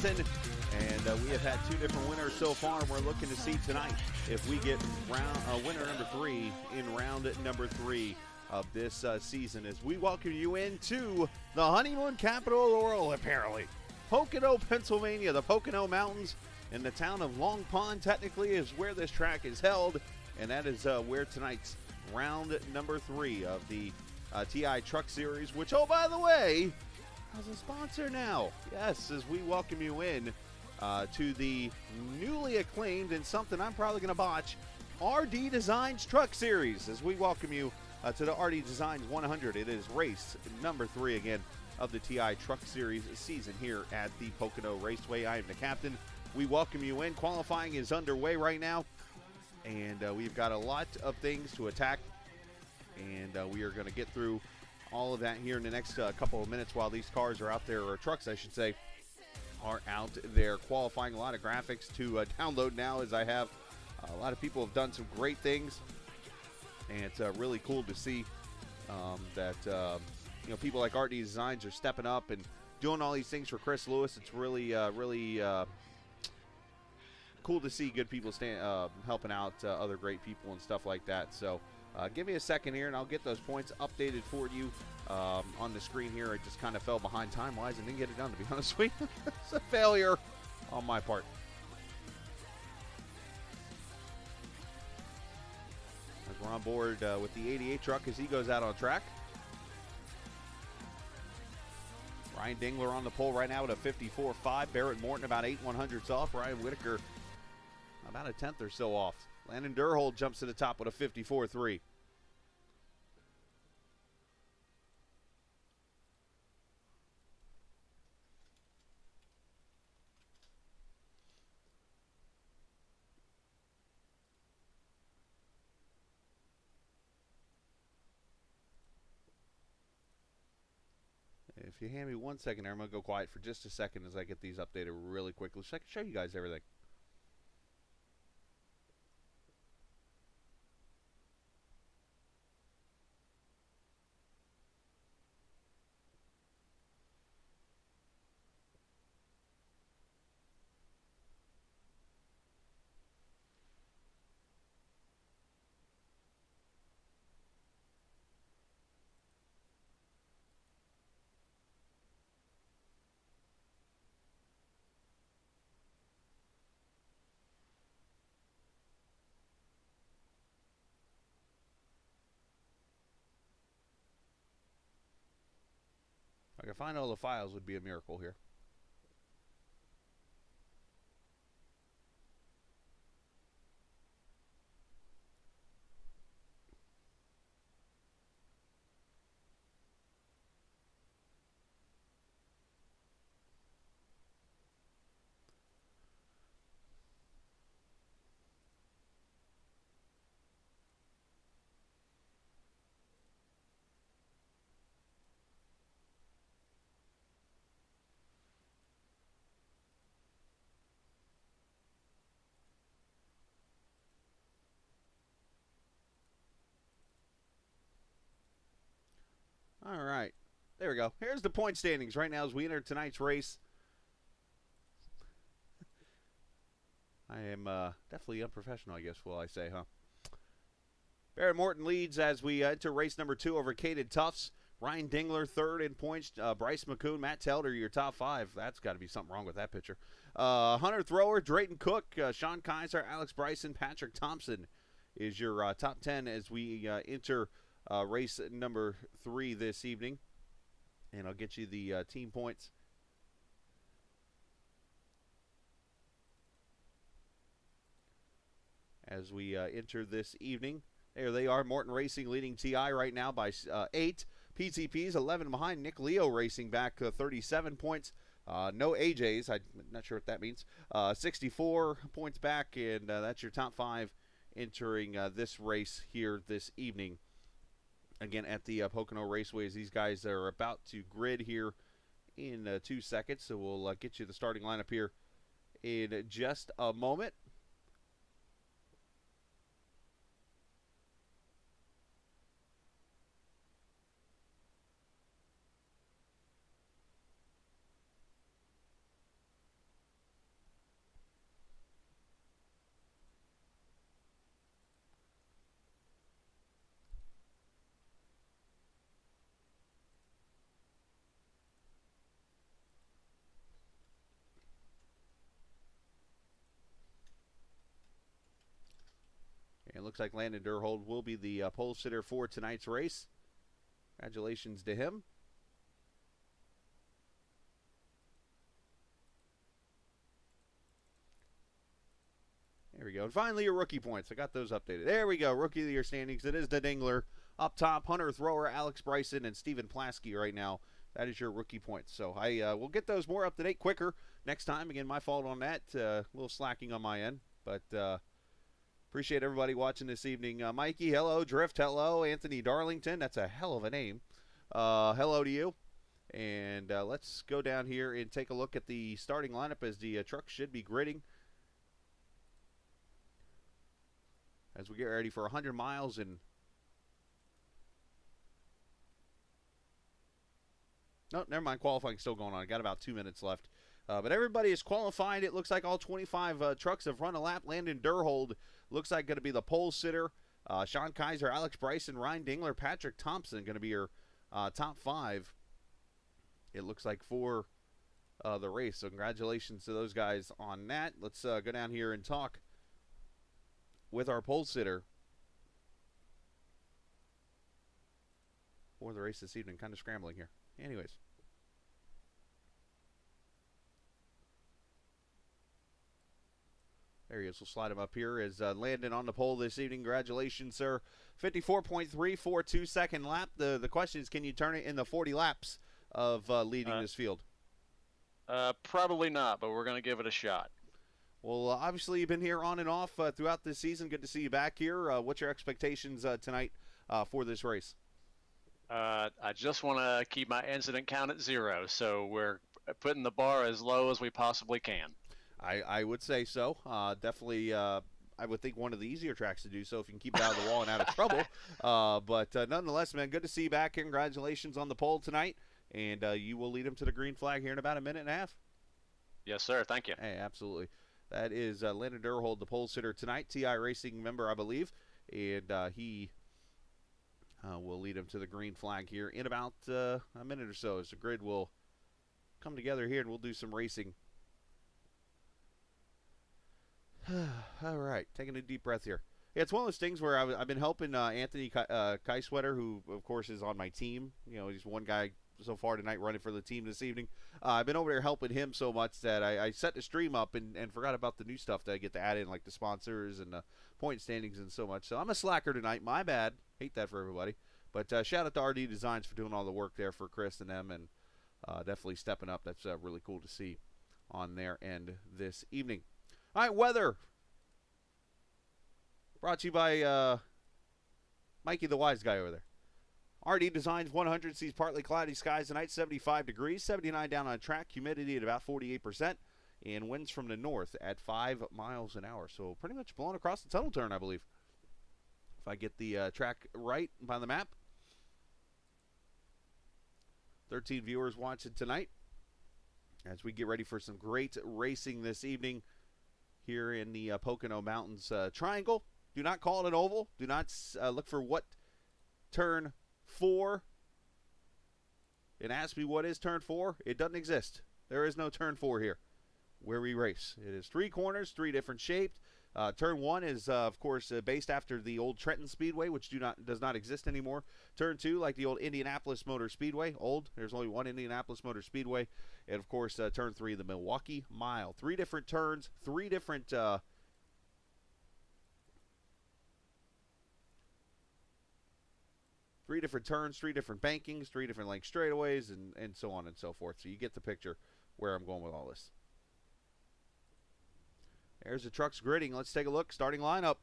Thompson. And we have had 2 different winners so far, and we're looking to see tonight if we get winner number 3 in round number 3 of this season, as we welcome you into the honeymoon capital of the world, apparently. Pocono, Pennsylvania, the Pocono Mountains, and the town of Long Pond technically is where this track is held, and that is where tonight's round number 3 of the TI Truck Series, which, oh, by the way, has a sponsor now. Yes, as we welcome you in to the newly acclaimed, and something I'm probably going to botch, RD Designs Truck Series, as we welcome you to the RD Designs 100. It is race number 3 again of the TI Truck Series season here at the Pocono Raceway. I am the captain. We welcome you in. Qualifying is underway right now, and we've got a lot of things to attack, and we are going to get through all of that here in the next couple of minutes while these cars are out there, or trucks I should say, are out there qualifying. A lot of graphics to download now, as I have a lot of people have done some great things, and it's really cool to see that people like RD Designs are stepping up and doing all these things for Chris Lewis. It's really cool to see good people helping out other great people and stuff like that. So give me a second here, and I'll get those points updated for you on the screen here. I just kind of fell behind time-wise and didn't get it done, to be honest with you. It's a failure on my part. As we're on board with the 88 truck as he goes out on track. Ryan Dingler on the pole right now with a 54.5. Barrett Morton about 8/100ths off. Ryan Whitaker about a 10th or so off. Landon Durhold jumps to the top with a 54.3. If you hand me 1 second there, I'm going to go quiet for just a second as I get these updated really quickly so I can show you guys everything. If I can find all the files, would be a miracle here. All right, there we go. Here's the point standings right now as we enter tonight's race. I am definitely unprofessional, I guess, will I say, huh? Barrett Morton leads as we enter race number 2 over Caden Tufts. Ryan Dingler third in points. Bryce McCoon, Matt Telder, your top 5. That's got to be something wrong with that pitcher. Hunter Thrower, Drayton Cook, Sean Kaiser, Alex Bryson, Patrick Thompson is your top 10 as we enter race number 3 this evening. And I'll get you the team points. As we enter this evening. There they are. Morton Racing leading TI right now by 8. PTP's 11 behind. Nick Leo Racing back 37 points. No AJs. I'm not sure what that means. 64 points back, and that's your top 5 entering this race here this evening. Again, at the Pocono Raceway, as these guys are about to grid here in 2 seconds. So we'll get you the starting lineup here in just a moment. looks like Landon Durhold will be the pole sitter for tonight's race. Congratulations to him. There we go. And finally, your rookie points. I got those updated. There we go. Rookie of the Year standings. It is the Dingler. Up top, Hunter Thrower, Alex Bryson, and Stephen Plasky right now. That is your rookie points. So I will get those more up to date quicker next time. Again, my fault on that. A little slacking on my end. But appreciate everybody watching this evening. Mikey, hello. Drift, hello. Anthony Darlington. That's a hell of a name. Hello to you. And let's go down here and take a look at the starting lineup as the truck should be gridding. As we get ready for 100 miles and... No, never mind. Qualifying still going on. I got about 2 minutes left. But everybody is qualified. It looks like all 25 trucks have run a lap. Landon Durhold looks like going to be the pole sitter. Sean Kaiser, Alex Bryson, Ryan Dingler, Patrick Thompson going to be your top 5. It looks like for the race. So congratulations to those guys on that. Let's go down here and talk with our pole sitter for the race this evening. Kind of scrambling here. Anyways. There he is. We'll slide him up here as Landon on the pole this evening. Congratulations, sir. 54.342 second lap. The question is, can you turn it in the 40 laps of leading this field? Probably not, but we're going to give it a shot. Well, obviously you've been here on and off throughout this season. Good to see you back here. What's your expectations tonight for this race? I just want to keep my incident count at 0, so we're putting the bar as low as we possibly can. I would say so. Definitely, I would think one of the easier tracks to do so if you can keep it out of the wall and out of trouble. But nonetheless, man, good to see you back here. Congratulations on the pole tonight. And you will lead them to the green flag here in about a minute and a half. Yes, sir. Thank you. Hey, absolutely. That is Landon Durhold, the pole sitter tonight, iRacing member, I believe. And he will lead him to the green flag here in about a minute or so as the grid will come together here and we'll do some racing. All right, taking a deep breath here. Yeah, it's one of those things where I've been helping Anthony Kaiswetter, who, of course, is on my team. You know, he's one guy so far tonight running for the team this evening. I've been over there helping him so much that I set the stream up and forgot about the new stuff that I get to add in, like the sponsors and the point standings and so much. So I'm a slacker tonight. My bad. Hate that for everybody. But shout out to RD Designs for doing all the work there for Chris and them and definitely stepping up. That's really cool to see on their end this evening. All right, weather. Brought to you by Mikey the Wise Guy over there. RD Designs 100 sees partly cloudy skies tonight, 75 degrees, 79 down on track, humidity at about 48%, and winds from the north at 5 miles an hour. So pretty much blowing across the tunnel turn, I believe. If I get the track right by the map. 13 viewers watching tonight as we get ready for some great racing this evening here in the Pocono Mountains Triangle. Do not call it an oval. Do not look for what turn 4. And ask me what is turn 4. It doesn't exist. There is no turn 4 here where we race. It is 3 corners, 3 different shaped. Turn 1 is, of course, based after the old Trenton Speedway, which does not exist anymore. Turn 2, like the old Indianapolis Motor Speedway, old. There's only one Indianapolis Motor Speedway. And, of course, Turn 3, the Milwaukee Mile. 3 different turns, 3 different... 3 different turns, 3 different bankings, 3 different length straightaways, and so on and so forth. So you get the picture where I'm going with all this. There's the trucks gridding. Let's take a look. Starting lineup.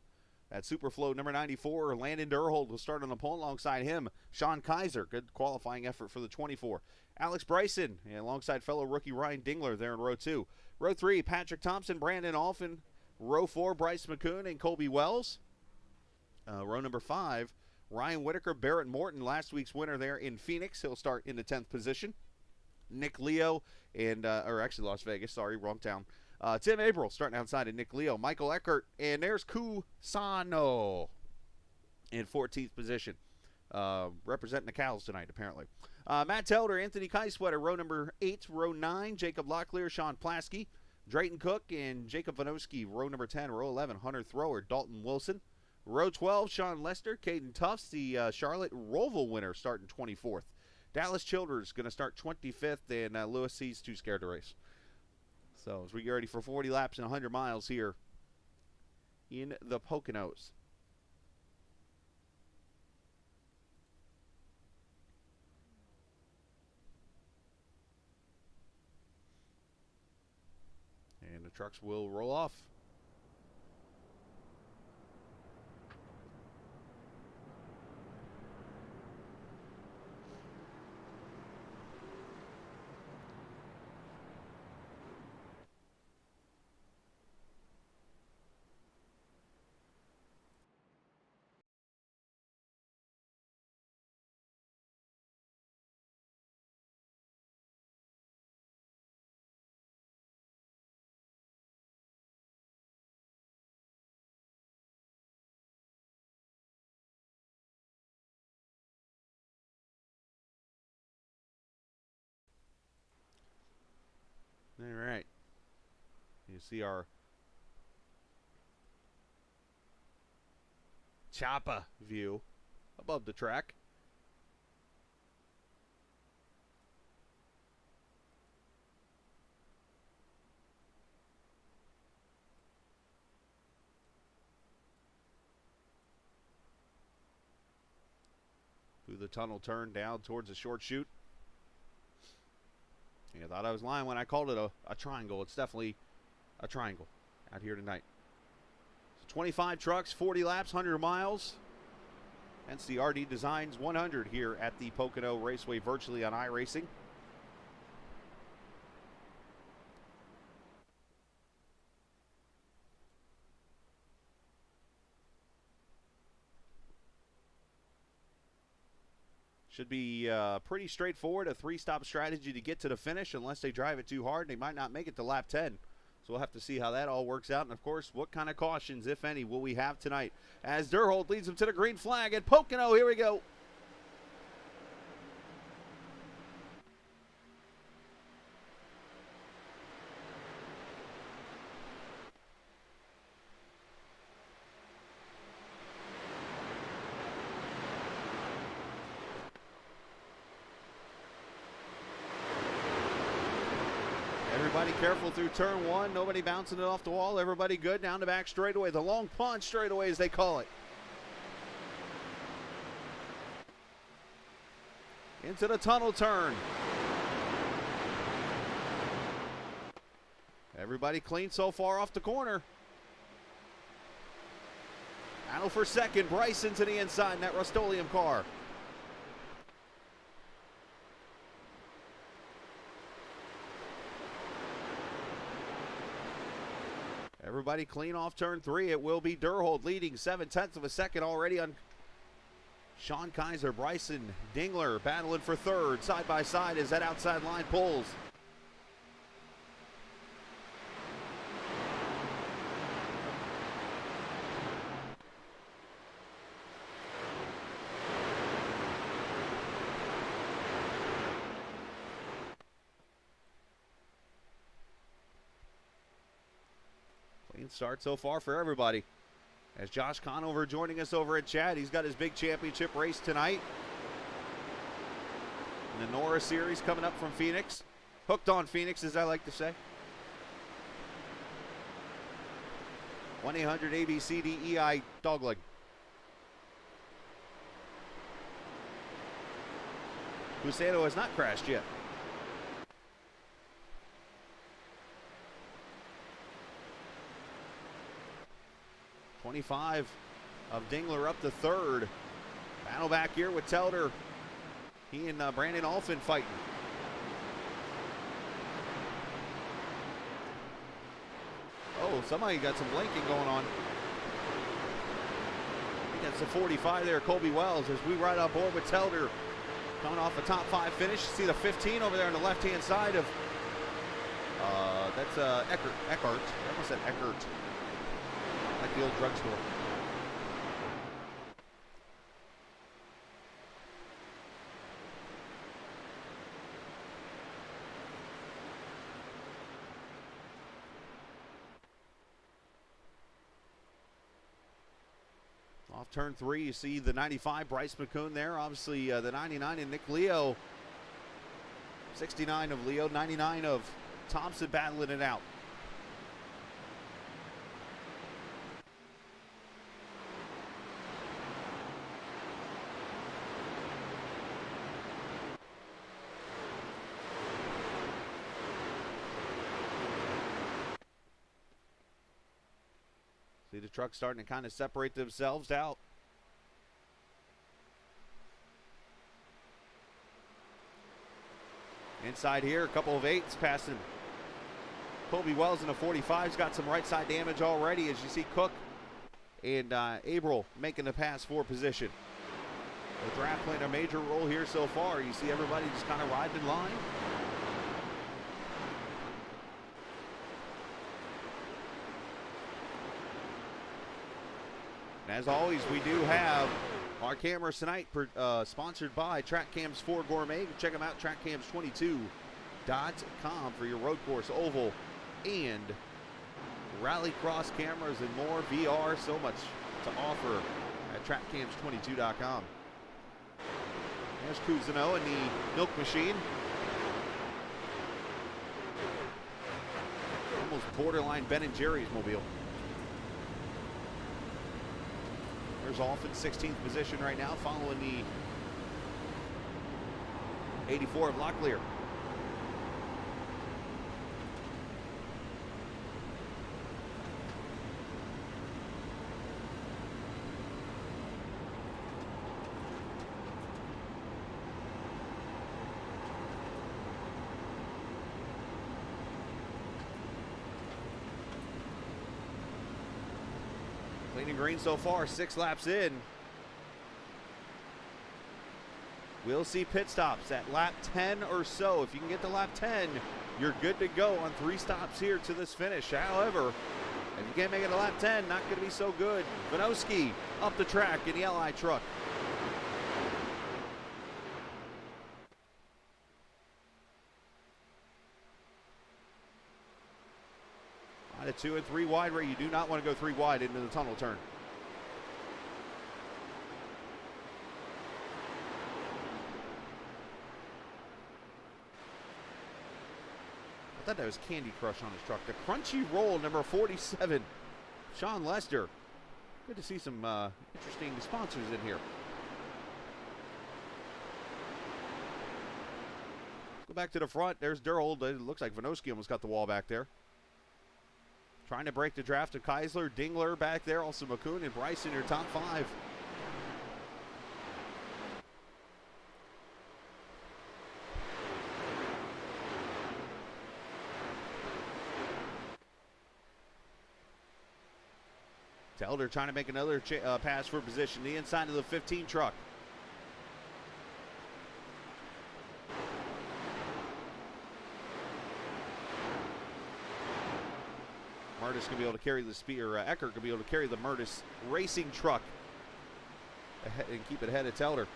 At Superflow number 94, Landon Durhold will start on the pole alongside him. Sean Kaiser, good qualifying effort for the 24. Alex Bryson, and alongside fellow rookie Ryan Dingler there in row 2. Row 3, Patrick Thompson, Brandon Alphin. Row 4, Bryce McCoon and Colby Wells. Row number 5, Ryan Whitaker, Barrett Morton, last week's winner there in Phoenix. He'll start in the 10th position. Nick Leo, and or actually Las Vegas, sorry, wrong town. Tim Averill starting outside of Nick Leo. Michael Eckert, and there's Kusano in 14th position. Representing the Cows tonight, apparently. Matt Telder, Anthony Kaiswetter, row number 8. Row 9, Jacob Locklear, Sean Plasky. Drayton Cook and Jacob Vanoski, row number 10. Row 11, Hunter Thrower, Dalton Wilson. Row 12, Sean Lester, Caden Tufts, the Charlotte Roval winner, starting 24th. Dallas Childers going to start 25th, and Lewis C's too scared to race. So as we get ready for 40 laps and 100 miles here in the Poconos. And the trucks will roll off. All right. You see our Choppa view above the track. Through the tunnel turn down towards the short chute. I thought I was lying when I called it a triangle. It's definitely a triangle out here tonight. So 25 trucks, 40 laps, 100 miles. Hence the RD Designs 100 here at the Pocono Raceway virtually on iRacing. Should be pretty straightforward, a three-stop strategy to get to the finish unless they drive it too hard. They might not make it to lap 10. So we'll have to see how that all works out. And, of course, what kind of cautions, if any, will we have tonight? As Durhold leads them to the green flag at Pocono. Here we go. Everybody careful through turn one. Nobody bouncing it off the wall. Everybody good down the back straightaway. The long punch straightaway, as they call it. Into the tunnel turn. Everybody clean so far off the corner. Battle for second. Bryson to the inside in that Rust-Oleum car. Everybody clean off turn three. It will be Durhold leading 0.7 of a second already on Sean Kaiser. Bryson Dingler battling for third. Side by side as that outside line pulls. Clean start so far for everybody. As Josh Conover joining us over at Chad, he's got his big championship race tonight. In the Nora Series coming up from Phoenix. Hooked on Phoenix, as I like to say. 1-800-ABCDEI Dogleg. Hussedo has not crashed yet. .25 of Dingler up to third. Battle back here with Telder. He and Brandon Alfin fighting. Oh, somebody got some blinking going on. I think that's the 45 there, Colby Wells, as we ride on board with Telder. Coming off a top 5 finish. See the 15 over there on the left-hand side of, that's Eckert. I almost said Eckert. Like the old drugstore. Off turn 3, you see the 95, Bryce McCune there. Obviously, the 99 and Nick Leo. 69 of Leo, 99 of Thompson battling it out. See the trucks starting to kind of separate themselves out. Inside here, a couple of 8s passing. Colby Wells in a 45's got some right side damage already, as you see Cook and Abril making the pass for position. The draft playing a major role here so far. You see everybody just kind of riding in line. As always, we do have our cameras tonight sponsored by Track Cams 4 Gourmet. You can check them out, trackcams22.com for your road course, oval, and rallycross cameras and more, VR, so much to offer at trackcams22.com. There's Cousineau and the milk machine. Almost borderline Ben and Jerry's mobile. There's off in 16th position right now, following the 84 of Locklear. Clean and green so far, 6 laps in. We'll see pit stops at lap 10 or so. If you can get to lap 10, you're good to go on 3 stops here to this finish. However, if you can't make it to lap 10, not going to be so good. Vinovsky up the track in the LI truck. At a 2 and 3 wide, Ray, you do not want to go 3 wide into the tunnel turn. I thought that was Candy Crush on his truck. The Crunchy Roll, number 47, Sean Lester. Good to see some interesting sponsors in here. Go back to the front. There's Durrell. It looks like Vinovsky almost got the wall back there. Trying to break the draft of Keisler, Dingler back there, also McCune and Bryce in your top 5. Elder trying to make another pass for position, the inside of the 15 truck. Murtis can be able to carry the speed, or Eckert can be able to carry the Murtis racing truck ahead and keep it ahead of Telder.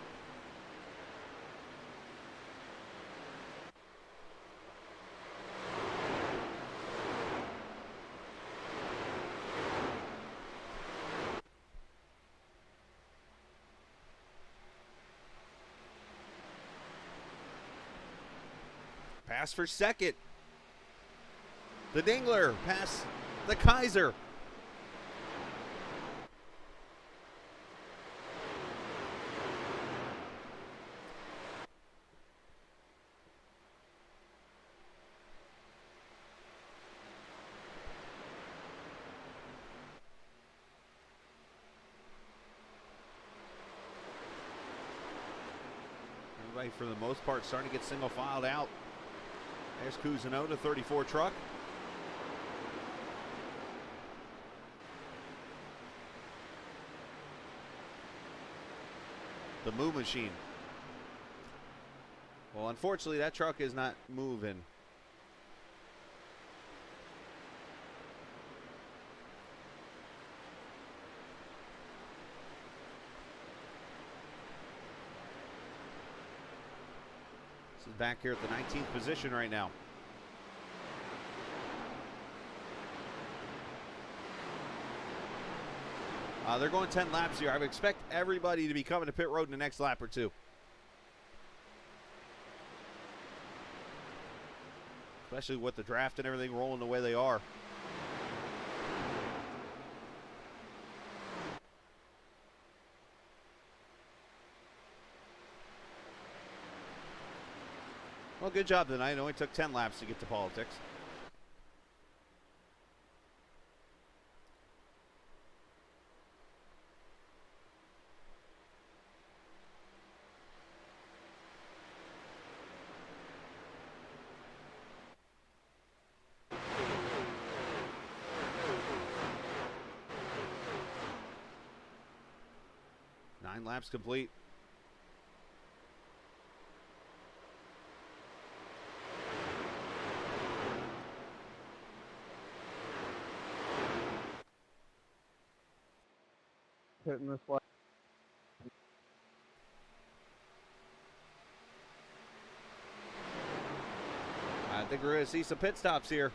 Pass for second. The Dingler pass the Kaiser. Everybody, for the most part, starting to get single filed out. There's Cousineau, the 34 truck. The Moo Machine. Well, unfortunately, that truck is not moving. This is back here at the 19th position right now. They're going 10 laps here. I would expect everybody to be coming to pit road in the next lap or two. Especially with the draft and everything rolling the way they are. Well, good job tonight. It only took 10 laps to get to politics. Nine laps complete. Hitting this way. I think we're going to see some pit stops here.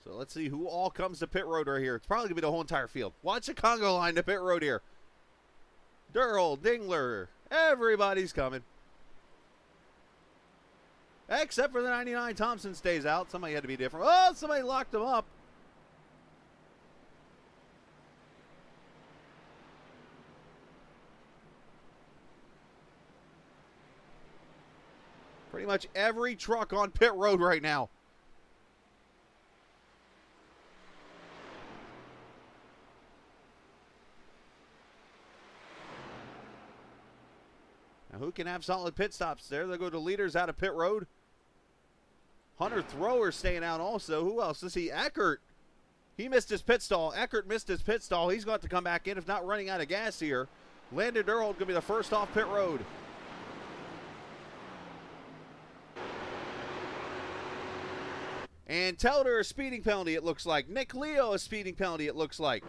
So let's see who all comes to pit road right here. It's probably going to be the whole entire field. Watch the Congo line to pit road here. Durrell, Dingler, everybody's coming. Except for the 99. Thompson stays out. Somebody had to be different. Oh, somebody locked him up. Pretty much every truck on pit road right now. Now who can have solid pit stops there? They'll go to leaders out of pit road. Hunter Thrower staying out also. Who else? Let's see. Eckert. He missed his pit stall. Eckert missed his pit stall. He's going to have to come back in if not running out of gas here. Landon Durrell going to be the first off pit road. And Telder a speeding penalty, it looks like. Nick Leo a speeding penalty, it looks like.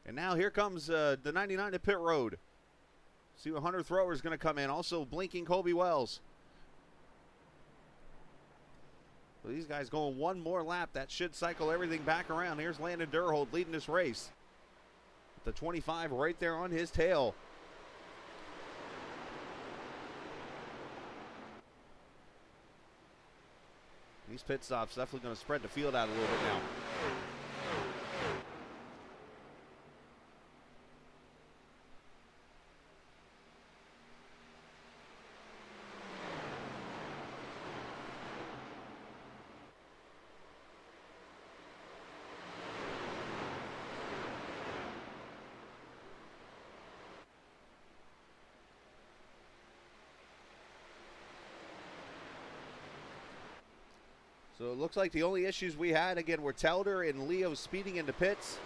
And now here comes the 99 to pit road. See what Hunter Thrower is going to come in. Also blinking Colby Wells. So these guys going one more lap. That should cycle everything back around. Here's Landon Durhold leading this race. The 25 right there on his tail. These pit stops definitely going to spread the field out a little bit now. So it looks like the only issues we had, again, were Telder and Leo speeding into pits.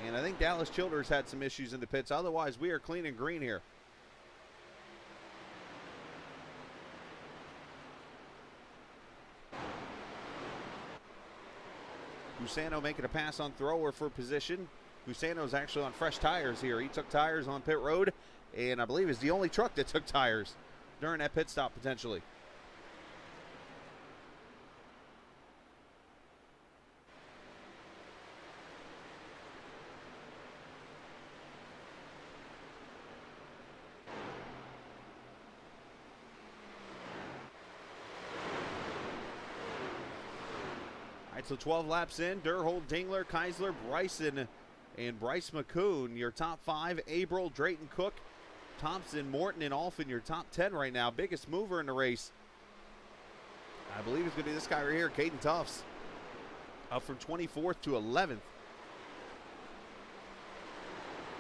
And I think Dallas Childers had some issues in the pits. Otherwise, we are clean and green here. Gusano making a pass on Thrower for position. Gusano's actually on fresh tires here. He took tires on pit road, and I believe is the only truck that took tires during that pit stop potentially. So 12 laps in, Durhold, Dingler, Keisler, Bryson, and Bryce McCoon, your top 5. Abril, Drayton Cook, Thompson, Morton, and Alphin, your top 10 right now. Biggest mover in the race, I believe, is going to be this guy right here, Caden Tufts, up from 24th to 11th.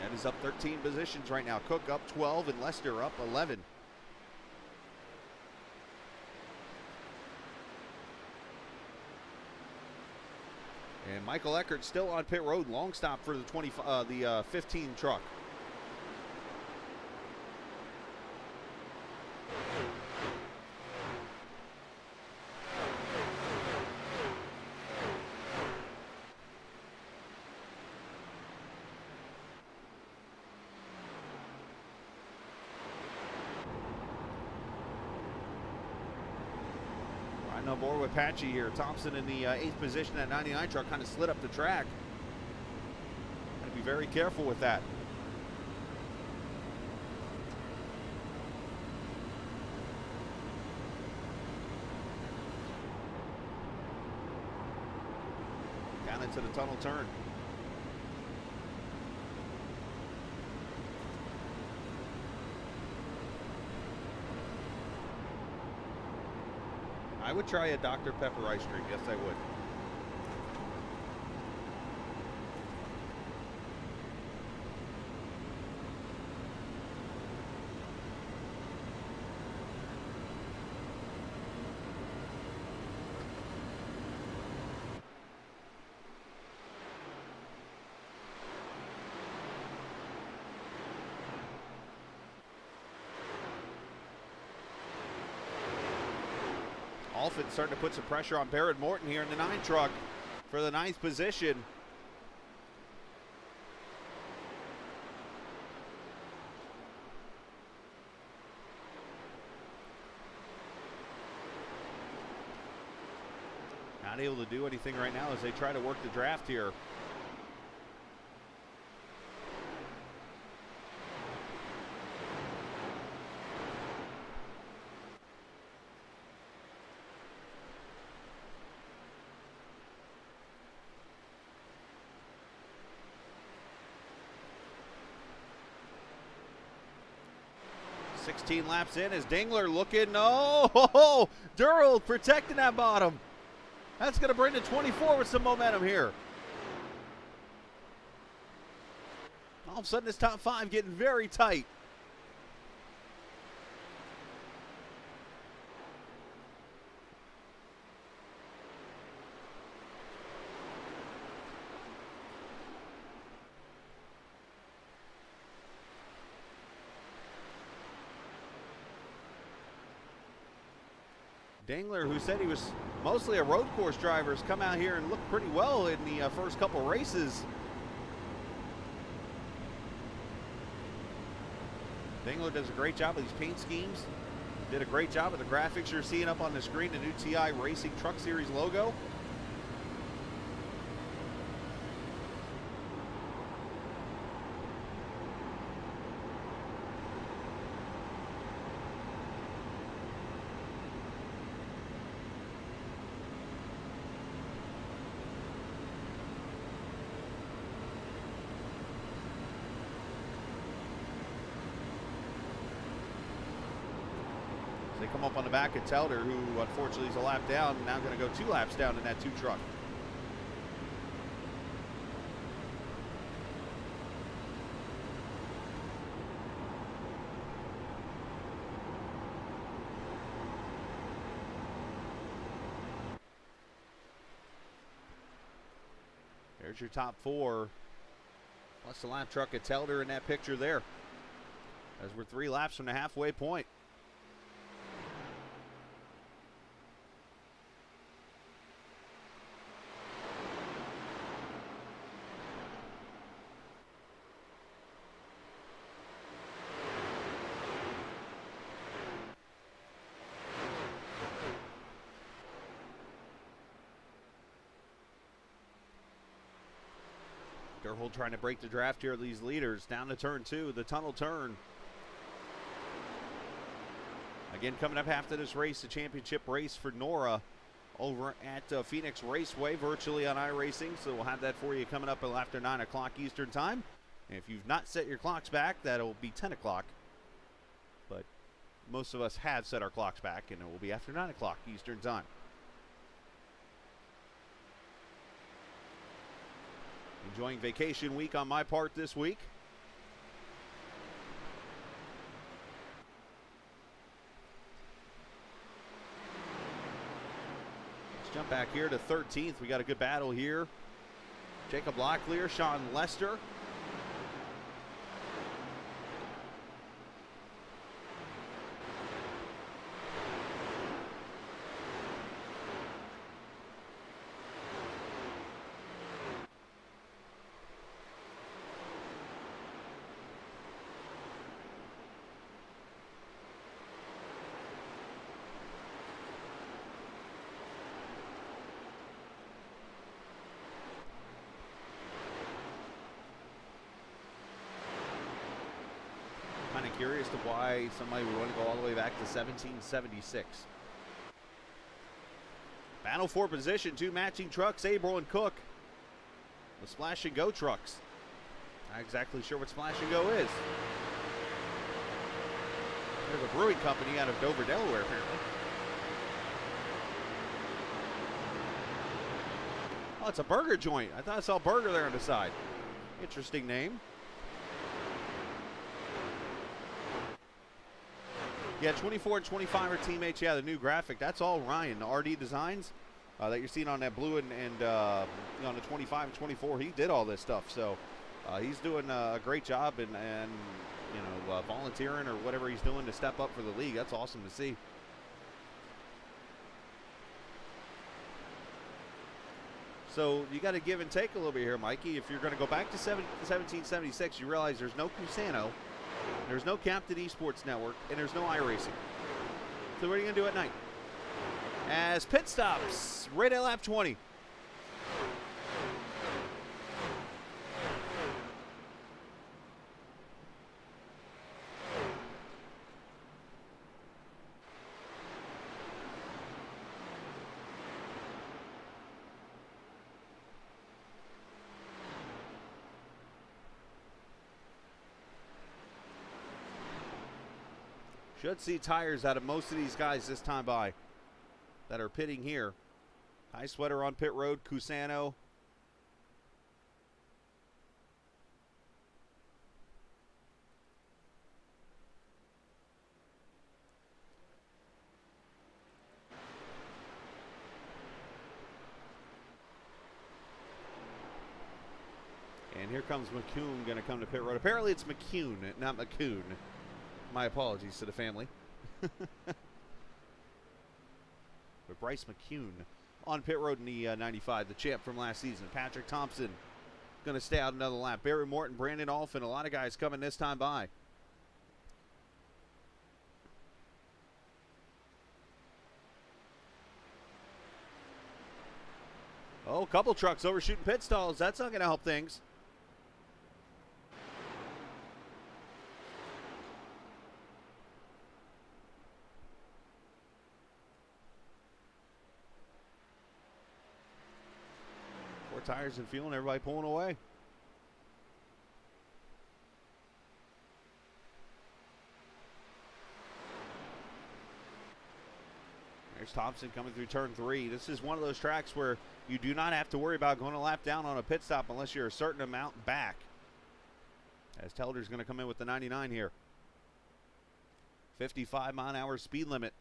That is up 13 positions right now. Cook up 12 and Lester up 11. And Michael Eckert still on pit road. Long stop for the 15 truck. on board with Patchy here. Thompson in the 8th position at 99 truck, kind of slid up the track. Got to be very careful with that. Down into the tunnel turn. I would try a Dr. Pepper ice cream. Yes, I would. Alford starting to put some pressure on Barrett Morton here in the 9 truck for the 9th position. Not able to do anything right now as they try to work the draft here. Laps in as Dingler looking. Oh, Durrell protecting that bottom. That's going to bring the 24 with some momentum here. All of a sudden, this top 5 getting very tight. Dingler, who said he was mostly a road course driver, has come out here and looked pretty well in the first couple races. Dingler does a great job with these paint schemes. Did a great job with the graphics you're seeing up on the screen, the new TI Racing Truck Series logo. They come up on the back of Telder, who unfortunately is a lap down, now going to go 2 laps down in that 2 truck. There's your top 4, plus the lap truck at Telder in that picture there, as we're 3 laps from the halfway point. Durhol trying to break the draft here of these leaders. Down to turn 2, the tunnel turn. Again, coming up after this race, the championship race for Nora over at Phoenix Raceway, virtually on iRacing. So we'll have that for you coming up after 9 o'clock Eastern time. And if you've not set your clocks back, that'll be 10 o'clock. But most of us have set our clocks back, and it will be after 9 o'clock Eastern time. Enjoying vacation week on my part this week. Let's jump back here to 13th. We got a good battle here. Jacob Locklear, Sean Lester. as to why somebody would want to go all the way back to 1776. Battle for position, 2 matching trucks, Abril and Cook. The Splash and Go trucks. Not exactly sure what Splash and Go is. There's a brewing company out of Dover, Delaware, apparently. Oh, it's a burger joint. I thought I saw burger there on the side. Interesting name. Yeah, 24 and 25 are teammates. Yeah, the new graphic. That's all Ryan, the RD Designs that you're seeing on that blue and on the 25 and 24. He did all this stuff, so he's doing a great job and volunteering or whatever he's doing to step up for the league. That's awesome to see. So you got to give and take a little bit here, Mikey. If you're going to go back to 1776, you realize there's no Cusano, there's no Captain Esports Network, and there's no iRacing. So what are you going to do at night? As pit stops, right at lap 20. Should see tires out of most of these guys this time by that are pitting here. High Sweater on pit road, Cusano. And here comes McCune going to come to pit road. Apparently it's McCune, not McCune. My apologies to the family. But Bryce McCune on pit road in the 95, the champ from last season. Patrick Thompson going to stay out another lap. Barry Morton, Brandon Alphin, a lot of guys coming this time by. Oh, a couple trucks overshooting pit stalls. That's not going to help things. Tires and fuel and everybody pulling away. There's Thompson coming through turn 3. This is one of those tracks where you do not have to worry about going a lap down on a pit stop unless you're a certain amount back. As Telder's going to come in with the 99 here. 55-mile-an-hour speed limit.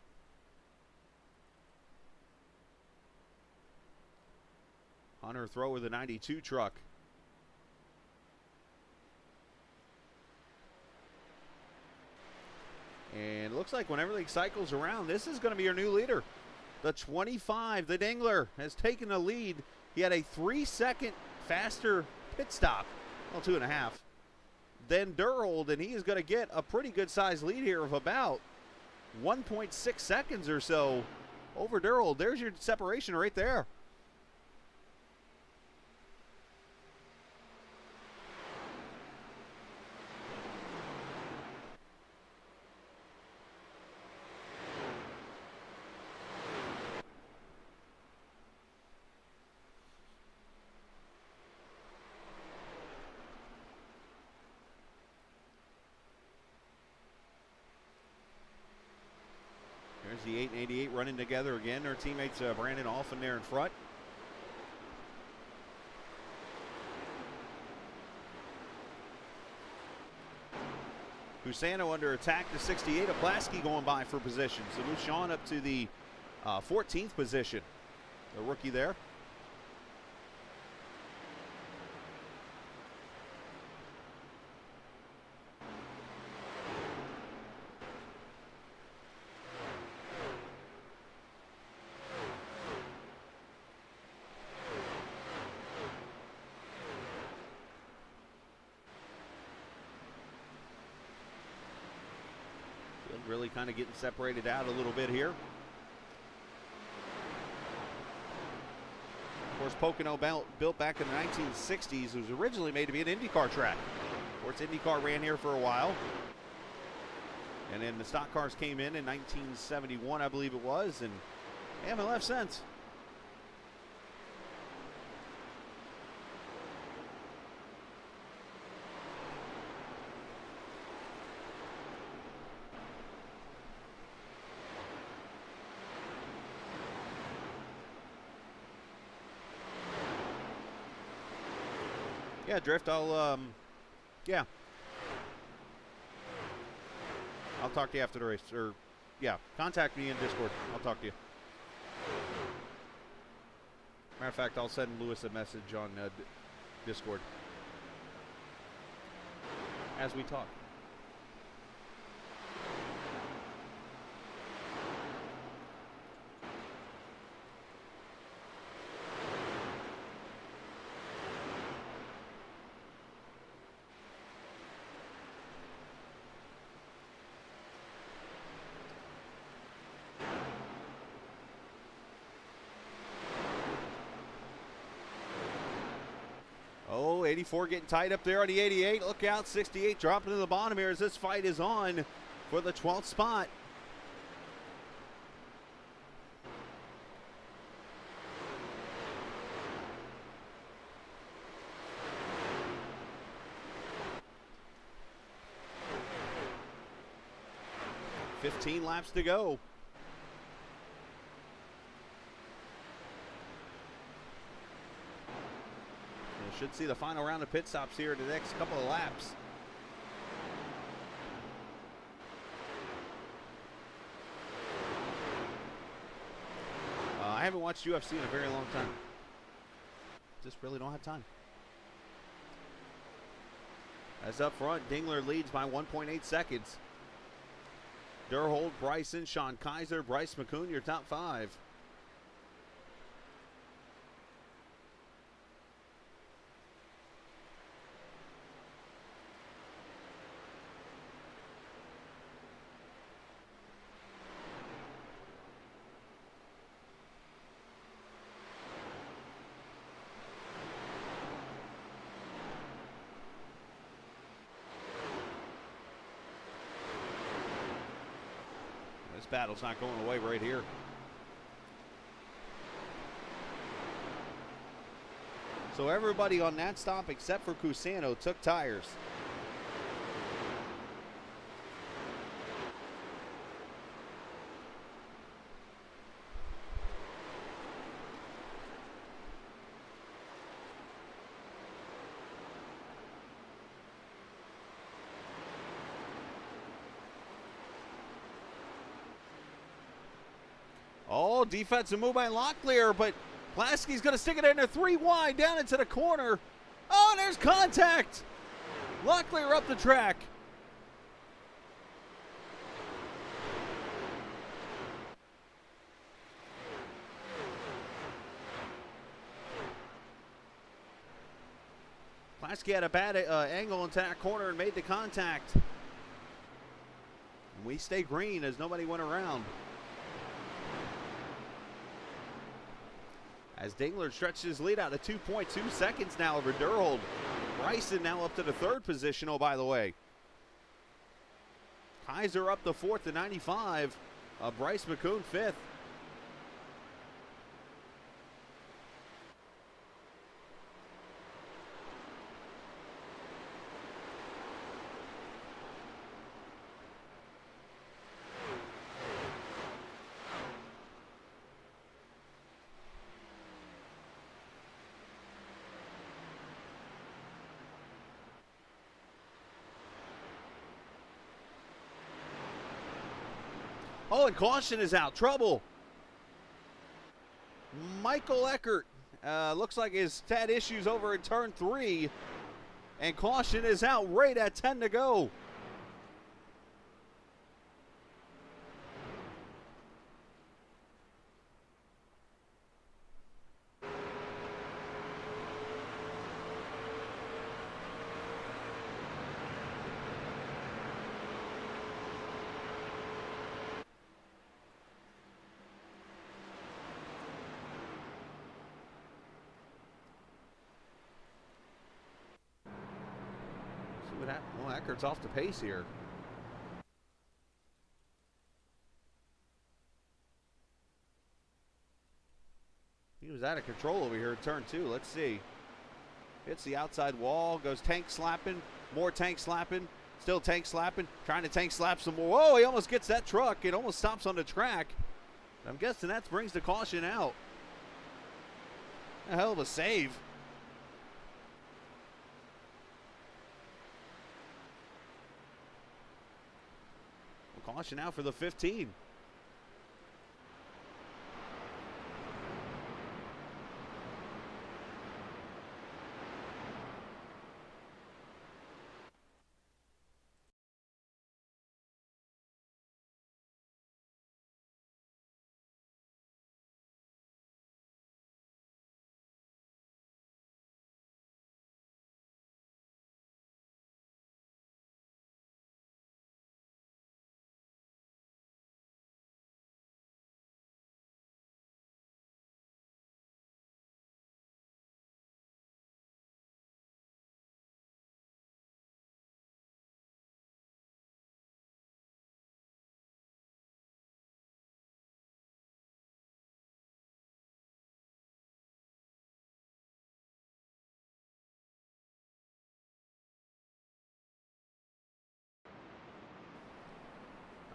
Hunter throw with a 92 truck. And it looks like when everything cycles around, this is going to be your new leader. The 25, the Dingler, has taken the lead. He had a 3-second faster pit stop, well, 2.5, than Durold, and he is going to get a pretty good sized lead here of about 1.6 seconds or so over Durold. There's your separation right there. There's the 8 and 88 running together again. Their teammates Brandon Alphin there in front. Cusano under attack. The 68 of Plasky going by for position. So move Sean up to the 14th position. The rookie there. Really kind of getting separated out a little bit here. Of course, Pocono built back in the 1960s. It was originally made to be an IndyCar track. Of course, IndyCar ran here for a while. And then the stock cars came in 1971, I believe it was, and they haven't left since. Yeah, Drift, yeah. I'll talk to you after the race, or, yeah, contact me in Discord. I'll talk to you. Matter of fact, I'll send Lewis a message on Discord as we talk. Oh, 84 getting tight up there on the 88. Look out, 68 dropping to the bottom here as this fight is on for the 12th spot. $15 laps to go. Should see the final round of pit stops here in the next couple of laps. I haven't watched UFC in a very long time. Just really don't have time. As up front, Dingler leads by 1.8 seconds. Durhold, Bryson, Sean Kaiser, Bryce McCoon, your top five. This battle's not going away right here. So everybody on that stop except for Cusano took tires. Oh, defensive move by Locklear, but Plasky's going to stick it in there 3 wide down into the corner. Oh, and there's contact. Locklear up the track. Plasky had a bad angle into that corner and made the contact. And we stay green as nobody went around. As Dingler stretches his lead out to 2.2 seconds now over Durhold. Bryson now up to the 3rd position, oh, by the way. Kaiser up the 4th to 95. Bryce McCoon 5th. Oh, and caution is out. Trouble. Michael Eckert looks like he's had issues over in turn 3. And caution is out right at 10 to go. Well, Eckert's off the pace here. He was out of control over here in turn 2. Let's see. Hits the outside wall, goes tank slapping, more tank slapping, still tank slapping, trying to tank slap some more. Whoa, he almost gets that truck. It almost stops on the track. I'm guessing that brings the caution out. A hell of a save. Caution out for the 15.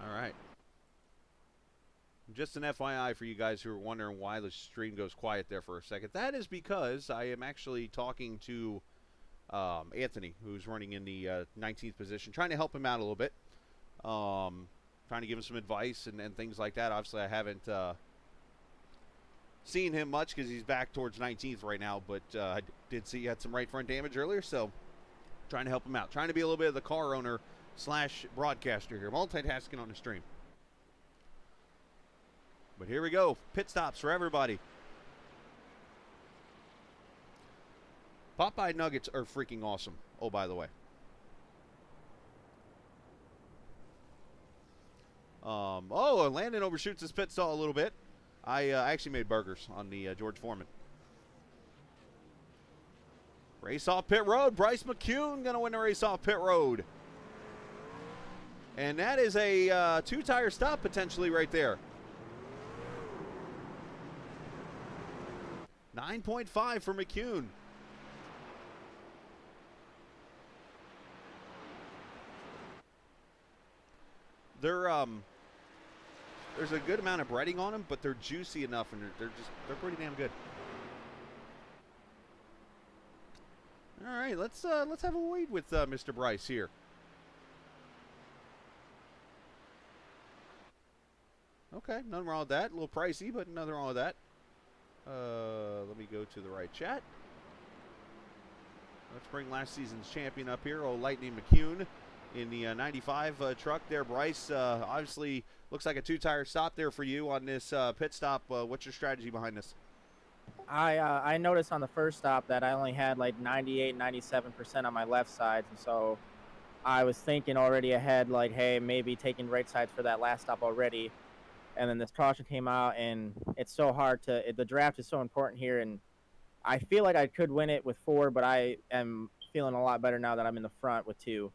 All right. Just an FYI for you guys who are wondering why the stream goes quiet there for a second. That is because I am actually talking to Anthony, who's running in the 19th position, trying to help him out a little bit. Trying to give him some advice and things like that. Obviously, I haven't seen him much because he's back towards 19th right now, but I did see he had some right front damage earlier, so trying to help him out. Trying to be a little bit of the car owner / broadcaster here. Multitasking on the stream. But here we go. Pit stops for everybody. Popeye nuggets are freaking awesome. Oh, by the way. Landon overshoots his pit stall a little bit. I actually made burgers on the George Foreman. Race off pit road. Bryce McCune going to win the race off pit road. And that is a two-tire stop potentially right there. 9.5 for McCune. They're there's a good amount of breading on them, but they're juicy enough, and they're pretty damn good. All right, let's have a wait with Mr. Bryce here. Okay, nothing wrong with that. A little pricey, but nothing wrong with that. Let me go to the right chat. Let's bring last season's champion up here, old Lightning McCune, in the 95 truck there. Bryce, obviously looks like a two-tire stop there for you on this pit stop. What's your strategy behind this? I noticed on the first stop that I only had like 98, 97% on my left side, and so I was thinking already ahead, like, hey, maybe taking right sides for that last stop already. And then this caution came out, and it's so hard to – the draft is so important here, and I feel like I could win it with 4, but I am feeling a lot better now that I'm in the front with 2.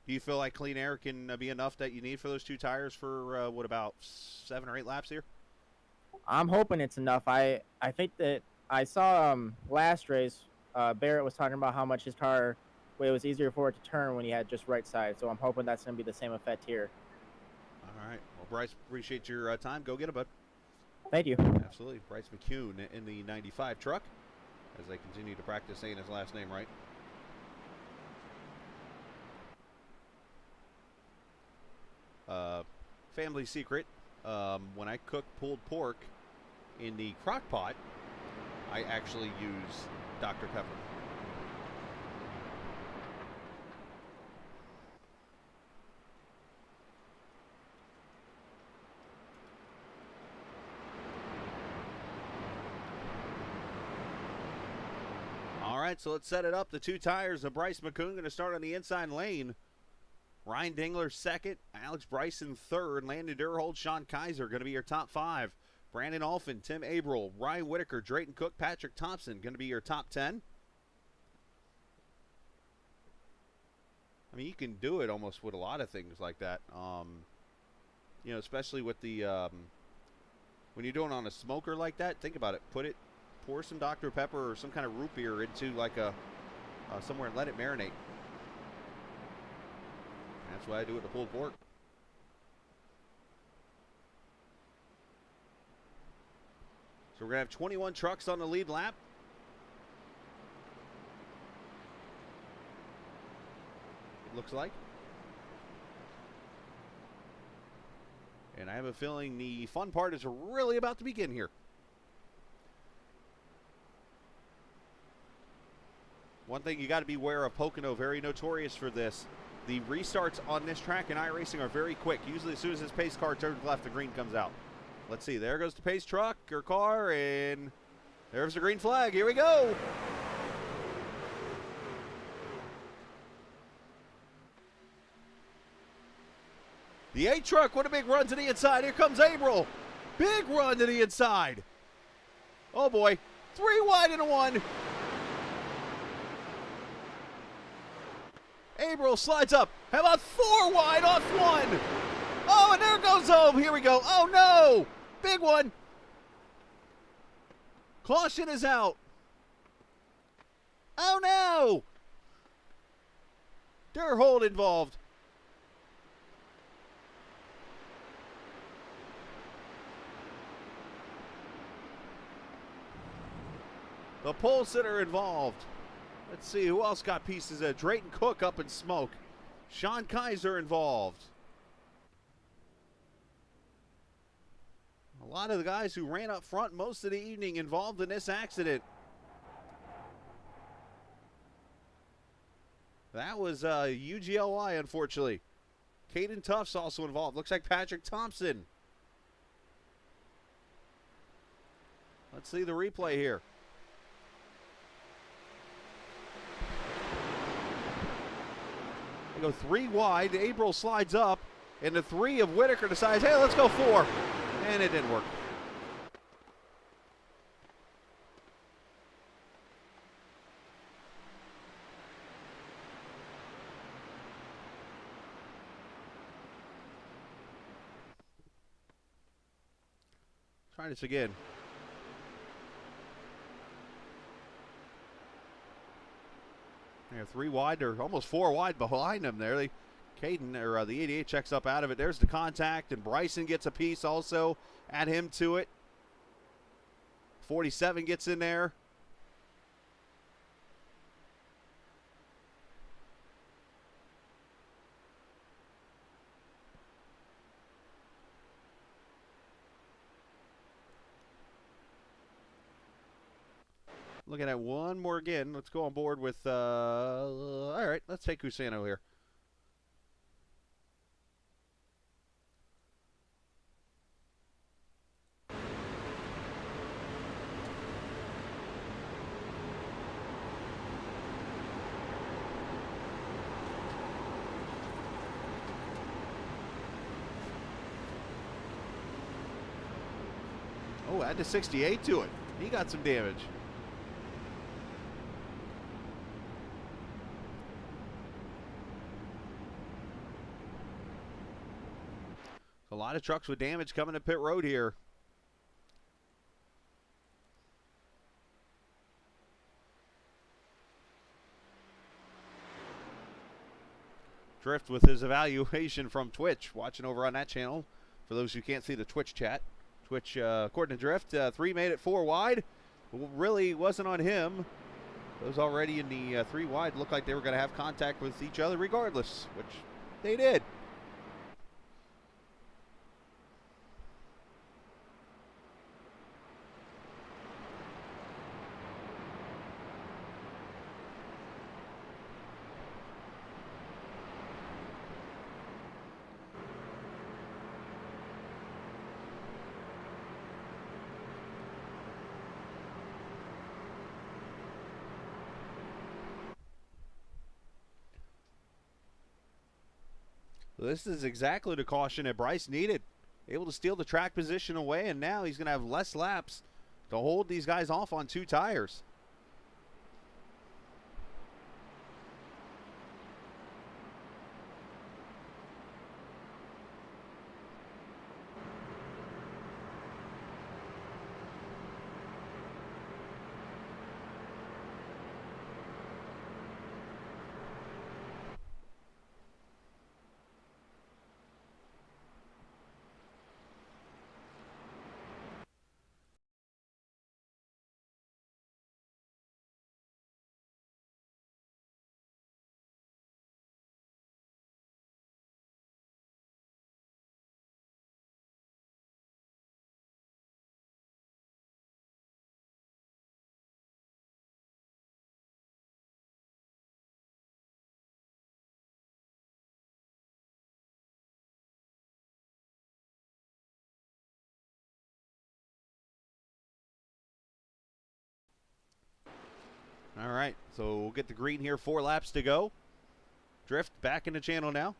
Do you feel like clean air can be enough that you need for those 2 tires for, what, about 7 or 8 laps here? I'm hoping it's enough. I think that I saw last race, Barrett was talking about how much his car – it was easier for it to turn when he had just right side, so I'm hoping that's going to be the same effect here. All right. Well, Bryce, appreciate your time. Go get it, bud. Thank you. Absolutely. Bryce McCune in the 95 truck as they continue to practice saying his last name right. Family secret, when I cook pulled pork in the crock pot, I actually use Dr. Pepper. All right, so let's set it up. The 2 tires of Bryce McCune going to start on the inside lane. Ryan Dingler second, Alex Bryson third, Landon Durhold, Sean Kaiser going to be your top 5. Brandon Alphin, Tim Averill, Ryan Whitaker, Drayton Cook, Patrick Thompson going to be your top 10. I mean, you can do it almost with a lot of things like that. You know, especially with the when you're doing it on a smoker like that. Think about it. Put it pour some Dr. Pepper or some kind of root beer into like a somewhere and let it marinate. That's why I do it to pulled pork. So we're going to have 21 trucks on the lead lap. It looks like. And I have a feeling the fun part is really about to begin here. One thing you got to be aware of, Pocono, very notorious for this. The restarts on this track in iRacing are very quick. Usually as soon as this pace car turns left, the green comes out. Let's see, there goes the pace truck or car, and there's the green flag. Here we go. The 8 truck, what a big run to the inside. Here comes April. Big run to the inside. Oh boy, 3 wide and a 1. April slides up. How about 4 wide off 1? Oh, and there goes home. Here we go. Oh no, big one. Caution is out. Oh no. Dirt hold involved. The pole sitter involved. Let's see who else got pieces of Drayton Cook up in smoke. Sean Kaiser involved. A lot of the guys who ran up front most of the evening involved in this accident. That was UGLY, unfortunately. Caden Tuff's also involved. Looks like Patrick Thompson. Let's see the replay here. They go 3 wide. April slides up, and the 3 of Whitaker decides, hey, let's go 4. And it didn't work. Try this again. They're 3 wide. They're almost 4 wide behind them there. Caden, or the 88 checks up out of it. There's the contact, and Bryson gets a piece also. Add him to it. 47 gets in there. Looking at one more again. Let's go on board with, all right, let's take Cusano here. Oh, add the 68 to it. He got some damage. A lot of trucks with damage coming to pit road here. Drift with his evaluation from Twitch, watching over on that channel. For those who can't see the Twitch chat. Twitch, according to Drift, 3 made it 4 wide. Really wasn't on him. Those already in the 3 wide looked like they were going to have contact with each other regardless, which they did. This is exactly the caution that Bryce needed. Able to steal the track position away, and now he's going to have less laps to hold these guys off on 2 tires. All right, so we'll get the green here. 4 laps to go. Drift back in the channel now.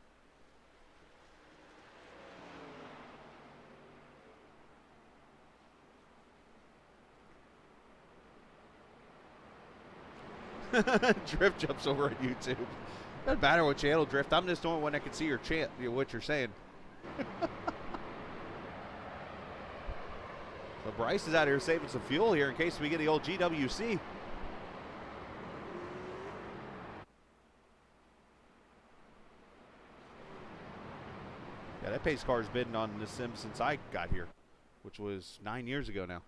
Drift jumps over on YouTube. Doesn't matter what channel Drift. I'm just the only one that can see your chat, what you're saying. So Bryce is out here saving some fuel here in case we get the old GWC. Yeah, that pace car's been on the sim since I got here, which was 9 years ago now.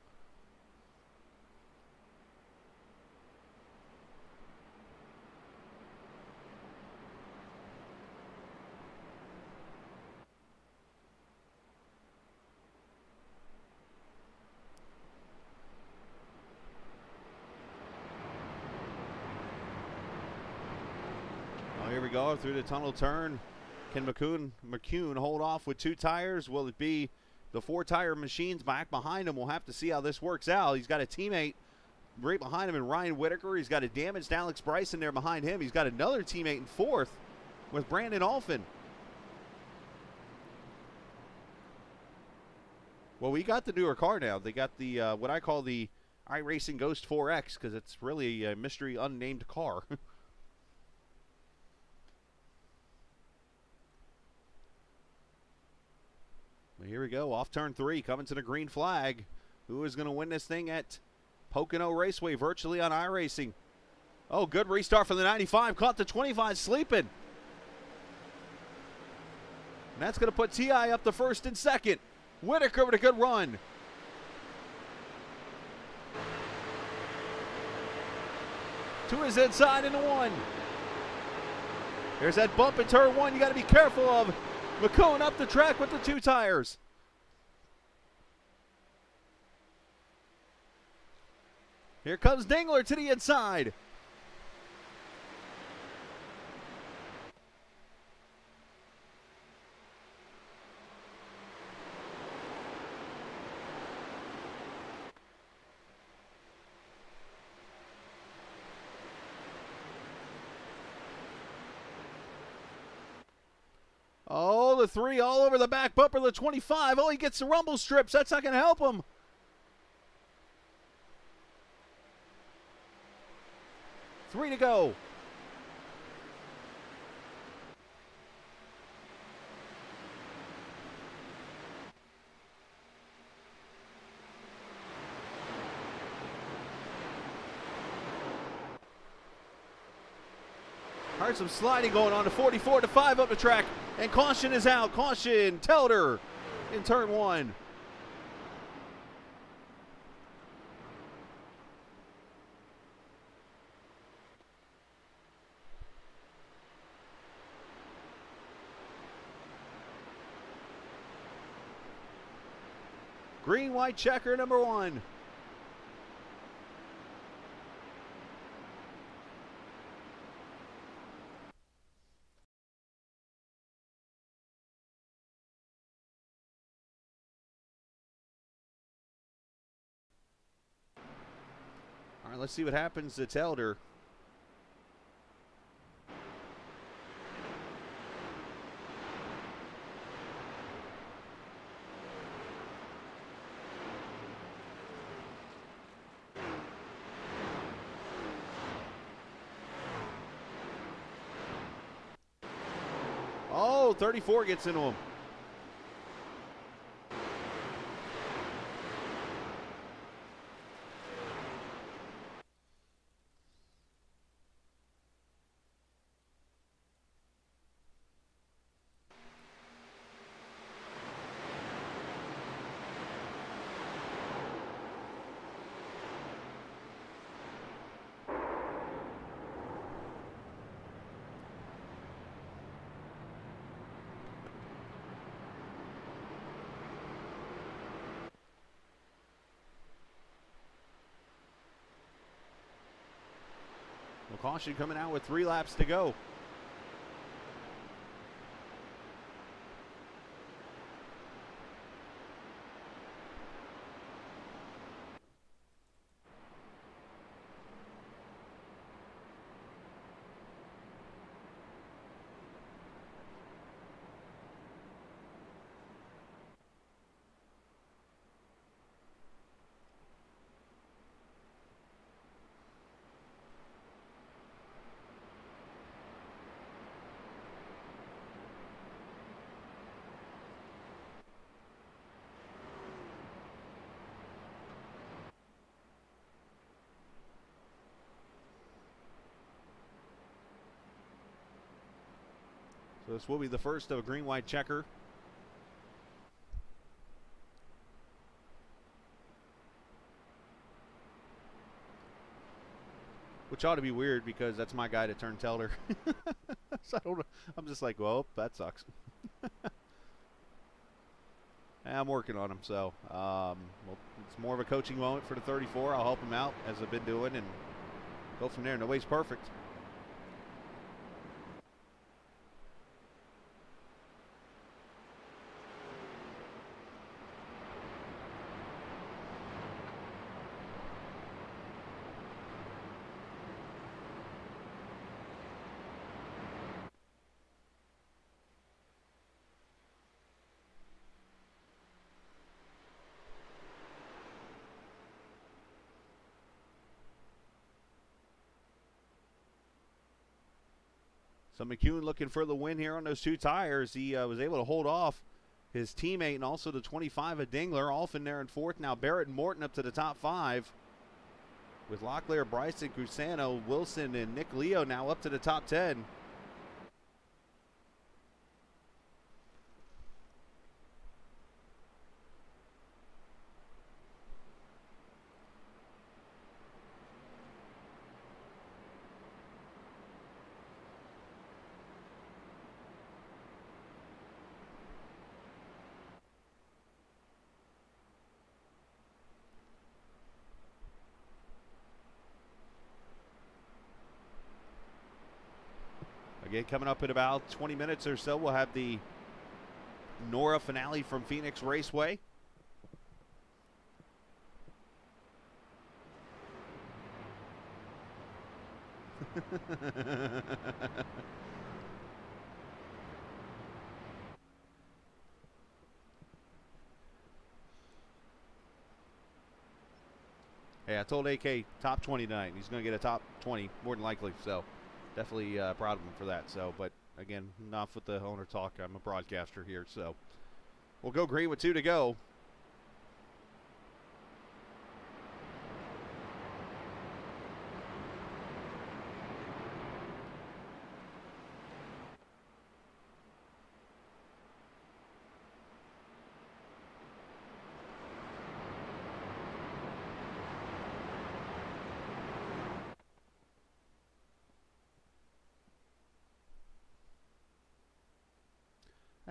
Oh, here we go through the tunnel turn. Can McCune hold off with 2 tires? Will it be the 4-tire machines back behind him? We'll have to see how this works out. He's got a teammate right behind him in Ryan Whitaker. He's got a damaged Alex Bryson there behind him. He's got another teammate in 4th with Brandon Alphin. Well, we got the newer car now. They got the what I call the iRacing Ghost 4X because it's really a mystery unnamed car. Here we go, off turn 3, coming to the green flag. Who is going to win this thing at Pocono Raceway, virtually on iRacing? Oh, good restart from the 95, caught the 25 sleeping. And that's going to put T.I. up to 1st and 2nd. Whitaker with a good run. To his inside into 1. There's that bump in turn 1 you got to be careful of. McCone up the track with the 2 tires. Here comes Dingler to the inside. Oh, the 3 all over the back bumper, the 25. Oh, he gets the rumble strips. That's not going to help him. Three to go. Heard some sliding going on to 44 to 5 up the track. And caution is out. Caution, Telder in turn 1. Green, white checker number 1. All right, let's see what happens to Telder. Oh, 34 gets into him. Well, caution coming out with 3 laps to go. So this will be the first of a green-white checker. Which ought to be weird because that's my guy to turn teller. So I don't know. I'm just like, well, that sucks. I'm working on him, so well, it's more of a coaching moment for the 34. I'll help him out as I've been doing and go from there. Nobody's perfect. So McEwen looking for the win here on those two tires. He was able to hold off his teammate and also the 25 of Dingler. Alphin there in fourth. Now Barrett and Morton up to the top 5. With Locklear, Bryson, Cusano, Wilson, and Nick Leo now up to the top 10. Again, coming up in about 20 minutes or so, we'll have the Nora finale from Phoenix Raceway. Hey, I told AK top 29. He's going to get a top 20 more than likely, so definitely proud of him for that. So, but again, enough with the owner talk. I'm a broadcaster here, so we'll go green with 2 to go.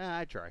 I try.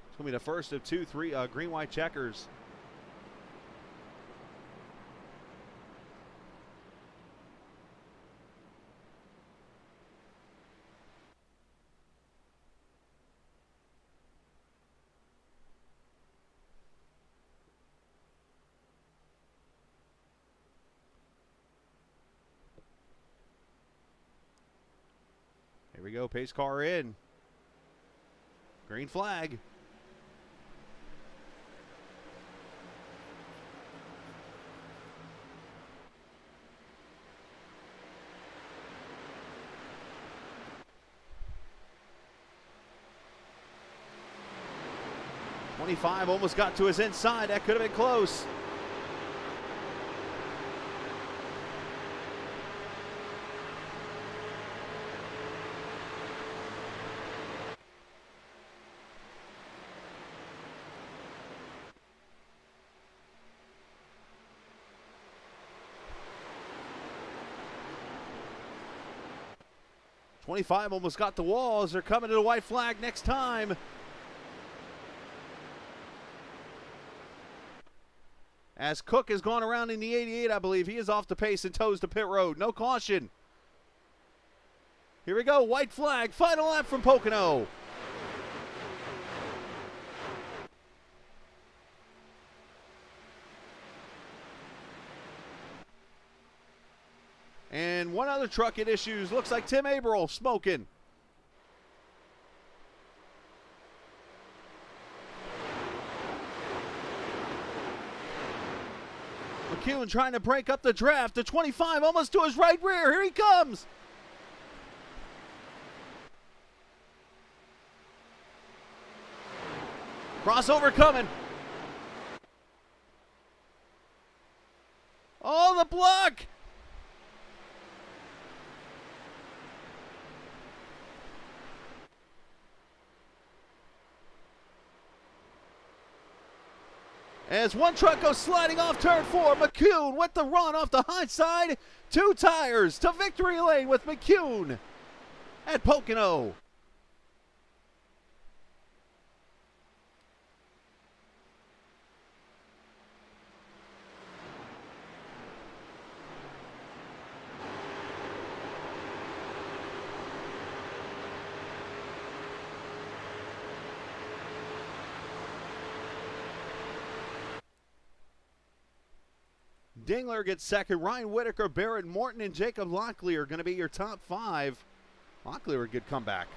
It's going to be the first of 2 green-white checkers. Here we go, pace car in. Green flag. .25 almost got to his inside. That could have been close. .25 almost got the walls. They're coming to the white flag next time. As Cook has gone around in the 88, I believe, he is off the pace and toes the pit road. No caution. Here we go, white flag, final lap from Pocono. one other truck in issues. Looks like Tim Averill smoking. McCune trying to break up the draft. The 25 almost to his right rear. Here he comes. Crossover coming. Oh, the block. As one truck goes sliding off turn 4, McCune with the run off the high side. 2 tires to victory lane with McCune at Pocono. Dingler gets second. Ryan Whitaker, Barrett Morton, and Jacob Locklear are going to be your top 5. Locklear, a good comeback.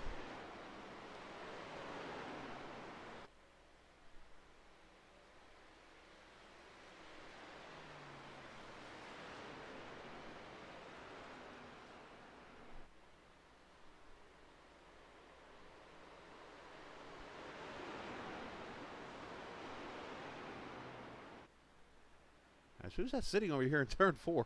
Who's that sitting over here in turn 4?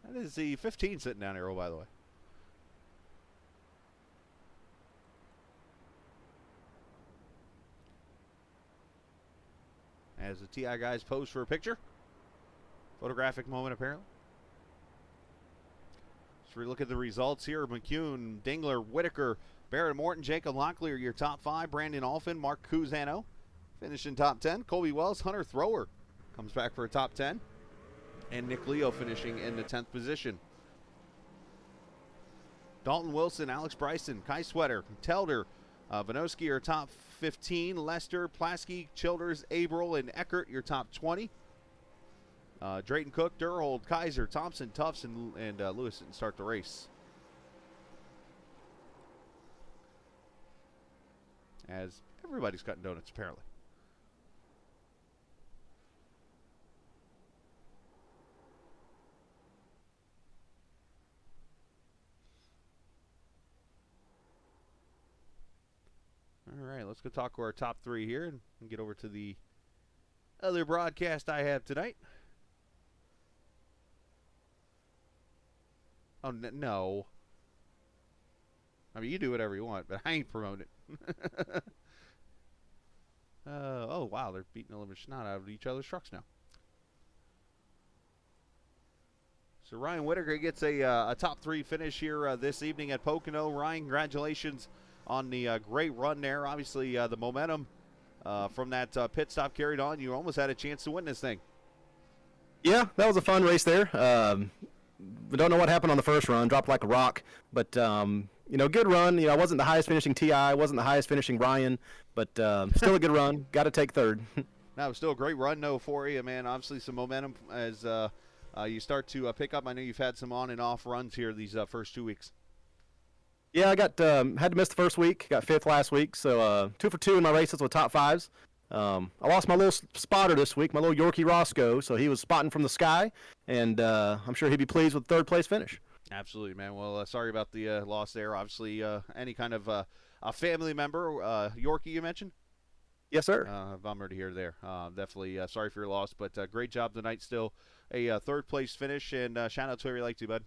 That is the 15 sitting down here, oh, by the way. As the TI guys pose for a picture. Photographic moment, apparently. So we look at the results here. McCune, Dingler, Whitaker, Barrett Morton, Jacob Locklear, your top 5. Brandon Alphin, Mark Cusano, finishing top 10. Colby Wells, Hunter Thrower comes back for a top 10. And Nick Leo finishing in the 10th position. Dalton Wilson, Alex Bryson, Kai Sweater, Telder, Vanoski, your top 15. Lester, Plasky, Childers, Averill, and Eckert, your top 20. Drayton Cook, Durhold, Kaiser, Thompson, Tufts, and Lewis didn't start the race. As everybody's cutting donuts, apparently. All right, let's go talk to our top 3 here and get over to the other broadcast I have tonight. Oh, no. I mean, you do whatever you want, but I ain't promoting it. Oh, wow, they're beating a little bit of snot out of each other's trucks now. So Ryan Whitaker gets a top 3 finish here this evening at Pocono. Ryan, congratulations on the great run there. Obviously, the momentum from that pit stop carried on. You almost had a chance to win this thing. Yeah, that was a fun race there. We don't know what happened on the first run. Dropped like a rock. But, good run. I wasn't the highest finishing TI. Wasn't the highest finishing Ryan. But still a good run. Got to take third. No, it was still a great run, though, for you, man. Obviously, some momentum as you start to pick up. I know you've had some on and off runs here these first 2 weeks. Yeah, I got had to miss the first week. Got 5th last week. So 2 for 2 in my races with top 5s. I lost my little spotter this week, my little Yorkie Roscoe. So he was spotting from the sky. And I'm sure he'd be pleased with 3rd place finish. Absolutely, man. Well, sorry about the loss there. Obviously, any kind of a family member, Yorkie, you mentioned? Yes, sir. Bummer to hear there. Definitely sorry for your loss, but great job tonight. Still a 3rd place finish, and shout out to whoever you like to, bud.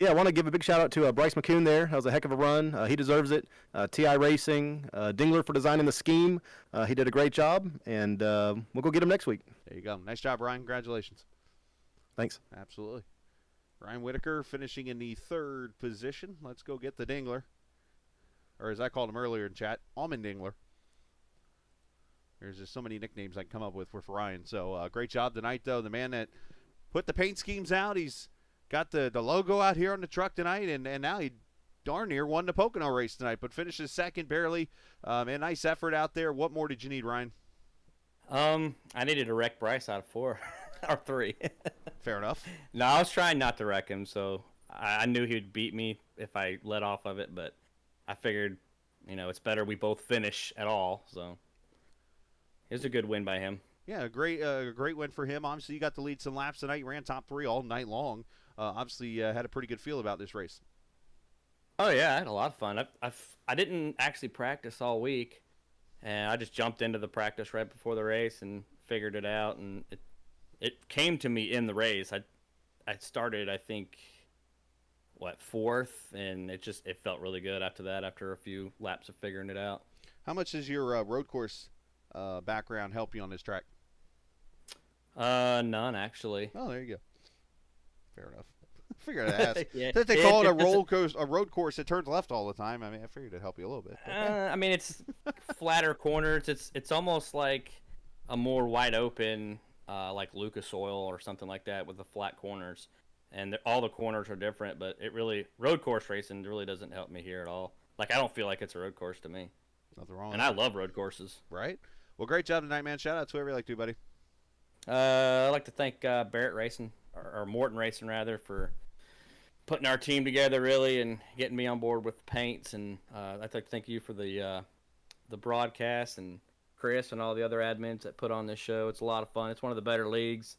Yeah, I want to give a big shout out to Bryce McCune there. That was a heck of a run. He deserves it. TI Racing, Dingler for designing the scheme. He did a great job, and we'll go get him next week. There you go. Nice job, Ryan. Congratulations. Thanks. Absolutely. Ryan Whitaker finishing in the 3rd position. Let's go get the Dingler. Or as I called him earlier in chat, Almond Dingler. There's just so many nicknames I can come up with for Ryan. So great job tonight, though. The man that put the paint schemes out, he's got the logo out here on the truck tonight, and now he darn near won the Pocono race tonight, but finishes 2nd barely. And nice effort out there. What more did you need, Ryan? I needed to wreck Bryce out of 4 or 3. Fair enough. No, I was trying not to wreck him, so I knew he'd beat me if I let off of it, but I figured, it's better we both finish at all, so it was a good win by him. Yeah, a great win for him. Obviously, you got to lead some laps tonight. You ran top 3 all night long. Obviously, had a pretty good feel about this race. Oh, yeah, I had a lot of fun. I didn't actually practice all week, and I just jumped into the practice right before the race and figured it out, and it came to me in the race. I started, I think, 4th, and it felt really good after that, after a few laps of figuring it out. How much does your road course background help you on this track? None, actually. Oh, there you go. Fair enough. I figured I'd ask. Yeah. Since they call it a road course that turns left all the time, I figured it'd help you a little bit. I mean, it's flatter corners. It's almost like a more wide open, like Lucas Oil or something like that with the flat corners. And all the corners are different, but road course racing really doesn't help me here at all. Like, I don't feel like it's a road course to me. Nothing wrong. And I love road courses. Right? Well, great job tonight, man. Shout out to whoever you like to, buddy. I'd like to thank Barrett Racing, or Morton Racing, rather, for putting our team together, really, and getting me on board with the paints. And I'd like to thank you for the broadcast, and Chris and all the other admins that put on this show. It's a lot of fun. It's one of the better leagues.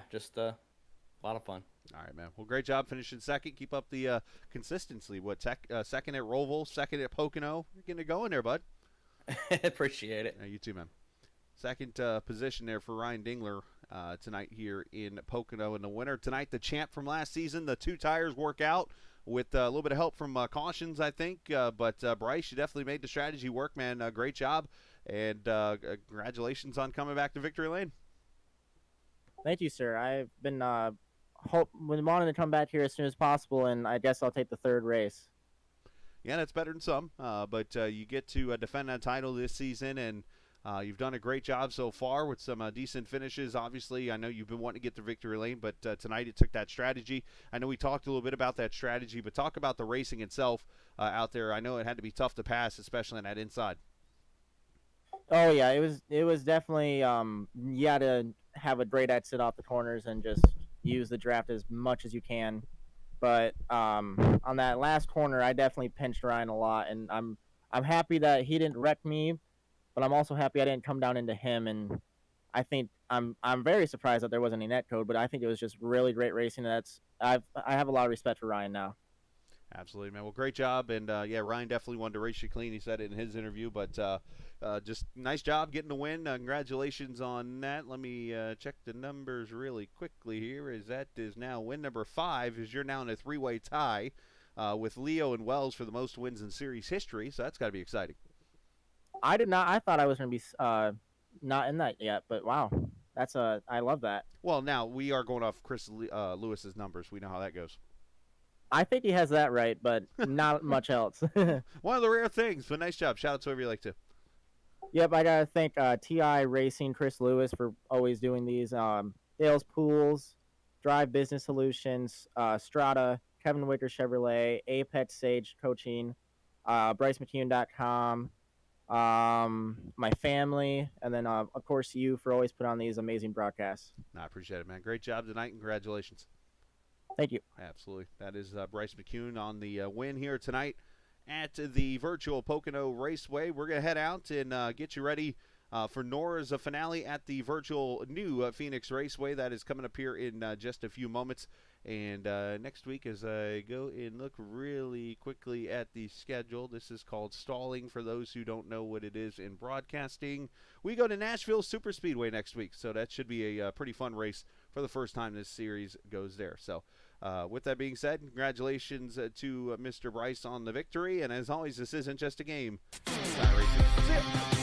Just a lot of fun. All right, man. Well, great job finishing second. Keep up the consistency. Second at Roval, second at Pocono. You're getting it going there, bud. Appreciate it. Yeah, you too, man. Second position there for Ryan Dingler tonight here in Pocono. And the winner tonight, the champ from last season. The 2 tires work out with a little bit of help from cautions, I think. But Bryce, you definitely made the strategy work, man. Great job. And congratulations on coming back to victory lane. Thank you, sir. I've been wanting to come back here as soon as possible, and I guess I'll take the 3rd race. Yeah, that's better than some. But you get to defend that title this season, and you've done a great job so far with some decent finishes. Obviously, I know you've been wanting to get to victory lane, but tonight it took that strategy. I know we talked a little bit about that strategy, but talk about the racing itself out there. I know it had to be tough to pass, especially on that inside. Oh yeah, it was definitely you had to have a great exit off the corners and just use the draft as much as you can. But on that last corner, I definitely pinched Ryan a lot, and I'm happy that he didn't wreck me, but I'm also happy I didn't come down into him. And I think I'm very surprised that there wasn't any net code, but I think it was just really great racing. I have a lot of respect for Ryan now. Absolutely, man. Well, great job. And, Ryan definitely wanted to race you clean. He said it in his interview. But just nice job getting the win. Congratulations on that. Let me check the numbers really quickly here. That is now win number 5, as you're now in a 3-way tie with Leo and Wells for the most wins in series history. So that's got to be exciting. I thought I was going to be not in that yet. But, wow. I love that. Well, now we are going off Chris Lewis's numbers. We know how that goes. I think he has that right, but not much else. One of the rare things, but nice job. Shout out to whoever you like to. Yep, I got to thank TI Racing, Chris Lewis, for always doing these. Dale's Pools, Drive Business Solutions, Strata, Kevin Whitaker Chevrolet, Apex Sage Coaching, BryceMcCune.com, my family, and then, of course, you for always put on these amazing broadcasts. I appreciate it, man. Great job tonight, and congratulations. Thank you. Absolutely. That is Bryce McCune on the win here tonight at the Virtual Pocono Raceway. We're going to head out and get you ready for Nora's finale at the virtual new Phoenix Raceway. That is coming up here in just a few moments. And next week, as I go and look really quickly at the schedule, this is called stalling for those who don't know what it is in broadcasting. We go to Nashville Superspeedway next week, so that should be a pretty fun race for the first time this series goes there. So with that being said, congratulations to Mr. Bryce on the victory. And as always, this isn't just a game. It's iRacing. See ya.